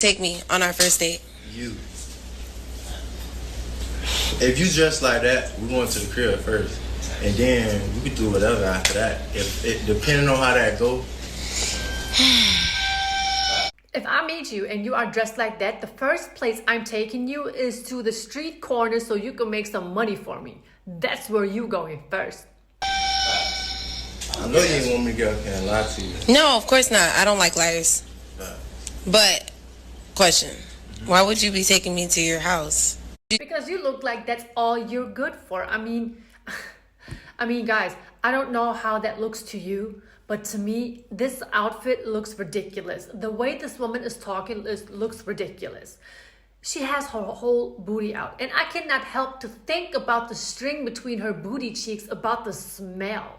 take me on our first date? You. If you dress like that, we going to the crib first. And then we can do whatever after that. Depending on how that go. If I meet you and you are dressed like that, the first place I'm taking you is to the street corner so you can make some money for me. That's where you going first. I know you ain't want me to get up here and lie to you. No, of course not. I don't like liars. But, question. Why would you be taking me to your house? Because you look like that's all you're good for. I mean, guys, I don't know how that looks to you, but to me, this outfit looks ridiculous. The way this woman is talking looks ridiculous. She has her whole booty out, and I cannot help to think about the string between her booty cheeks, about the smell.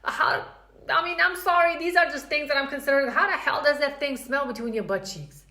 I'm sorry, these are just things that I'm considering. How the hell does that thing smell between your butt cheeks?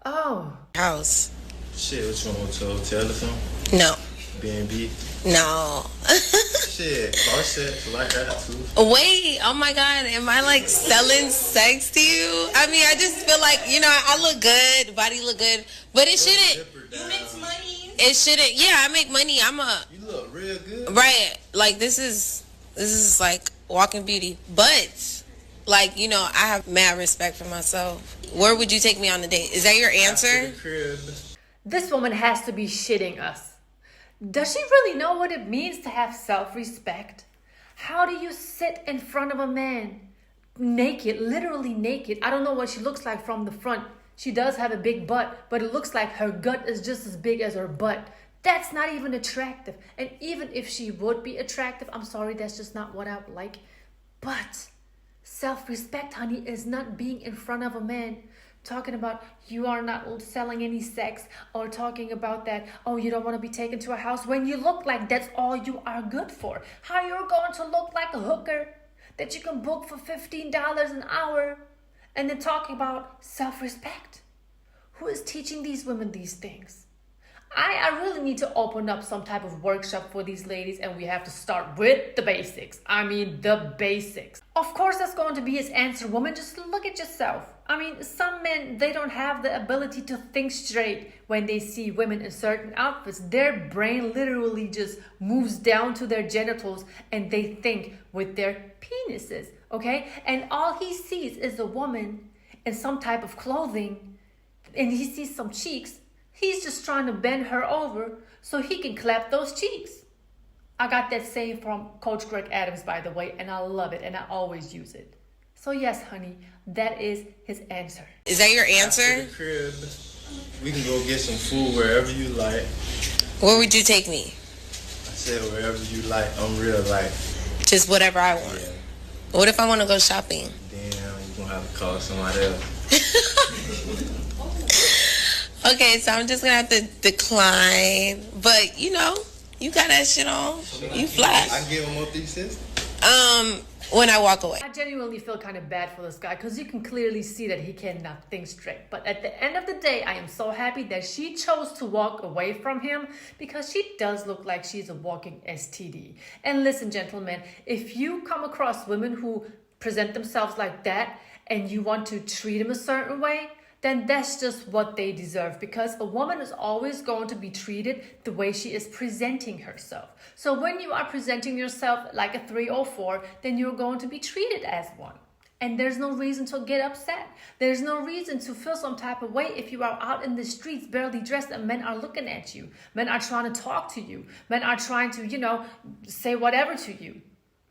Oh. House. Shit, what you want to hotel or something? No. B&B? No. Shit, car sex like that too. Wait, oh my God, am I like selling sex to you? I mean, I just feel like, I look good, body look good, but it shouldn't. You make money. It shouldn't. Yeah, I make money. You look real good. Right. Like this is like walking beauty, but like, I have mad respect for myself. Where would you take me on a date? Is that your answer? After the crib. This woman has to be shitting us. Does she really know what it means to have self-respect? How do you sit in front of a man naked, literally naked? I don't know what she looks like from the front. She does have a big butt, but it looks like her gut is just as big as her butt. That's not even attractive. And even if she would be attractive, I'm sorry, that's just not what I would like. But self-respect, honey, is not being in front of a man talking about you are not selling any sex, or talking about that, oh, you don't want to be taken to a house when you look like that's all you are good for. How you're going to look like a hooker that you can book for $15 an hour, and then talking about self-respect? Who is teaching these women these things? I really need to open up some type of workshop for these ladies, and we have to start with the basics. I mean, the basics. Of course, that's going to be his answer, woman. Just look at yourself. I mean, some men, they don't have the ability to think straight when they see women in certain outfits. Their brain literally just moves down to their genitals, and they think with their penises, okay? And all he sees is a woman in some type of clothing, and he sees some cheeks. He's just trying to bend her over so he can clap those cheeks. I got that saying from Coach Greg Adams, by the way, and I love it, and I always use it. So yes, honey, that is his answer. Is that your answer? After the crib, we can go get some food wherever you like. Where would you take me? I said wherever you like. I'm real life. Just whatever I want. Yeah. What if I want to go shopping? Damn, you're going to have to call somebody else. Okay, so I'm just going to have to decline. But, you got that shit on. You fly. I give him up these sisters. When I walk away. I genuinely feel kind of bad for this guy because you can clearly see that he cannot think straight. But at the end of the day, I am so happy that she chose to walk away from him, because she does look like she's a walking STD. And listen, gentlemen, if you come across women who present themselves like that and you want to treat them a certain way, then that's just what they deserve, because a woman is always going to be treated the way she is presenting herself. So when you are presenting yourself like a 3 or 4, then you're going to be treated as one. And there's no reason to get upset. There's no reason to feel some type of way if you are out in the streets barely dressed and men are looking at you. Men are trying to talk to you. Men are trying to, say whatever to you.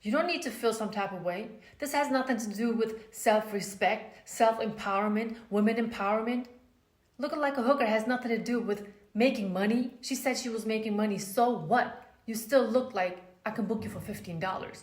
You don't need to feel some type of way. This has nothing to do with self-respect, self-empowerment, women empowerment. Looking like a hooker has nothing to do with making money. She said she was making money. So what? You still look like I can book you for $15.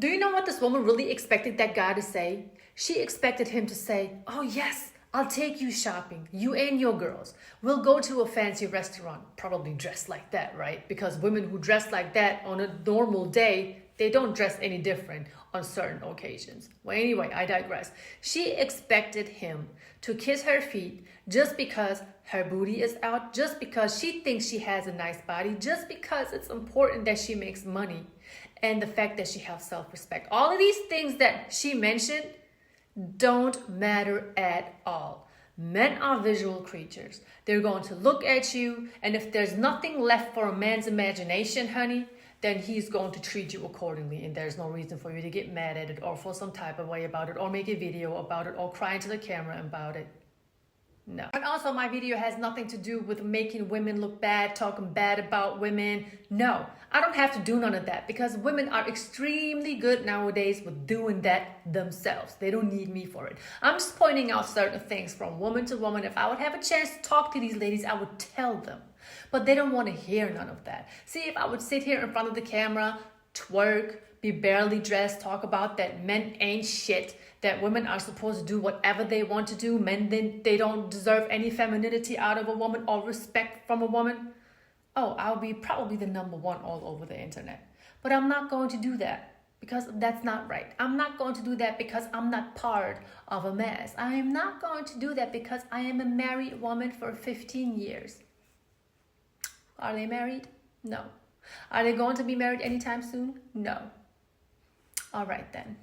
Do you know what this woman really expected that guy to say? She expected him to say, oh yes, I'll take you shopping, you and your girls. We'll go to a fancy restaurant, probably dressed like that, right? Because women who dress like that on a normal day, they don't dress any different on certain occasions. Well, anyway, I digress. She expected him to kiss her feet just because her booty is out, just because she thinks she has a nice body, just because it's important that she makes money, and the fact that she has self-respect. All of these things that she mentioned don't matter at all. Men are visual creatures. They're going to look at you, and if there's nothing left for a man's imagination, honey, then he's going to treat you accordingly, and there's no reason for you to get mad at it or feel some type of way about it or make a video about it or cry into the camera about it. No. And also, my video has nothing to do with making women look bad, talking bad about women. No, I don't have to do none of that because women are extremely good nowadays with doing that themselves. They don't need me for it. I'm just pointing out certain things from woman to woman. If I would have a chance to talk to these ladies, I would tell them. But they don't want to hear none of that. See, if I would sit here in front of the camera, twerk, be barely dressed, talk about that men ain't shit, that women are supposed to do whatever they want to do, men then they don't deserve any femininity out of a woman or respect from a woman, oh, I'll be probably the number one all over the internet. But I'm not going to do that because that's not right. I'm not going to do that because I'm not part of a mess. I am not going to do that because I am a married woman for 15 years. Are they married? No. Are they going to be married anytime soon? No. All right then.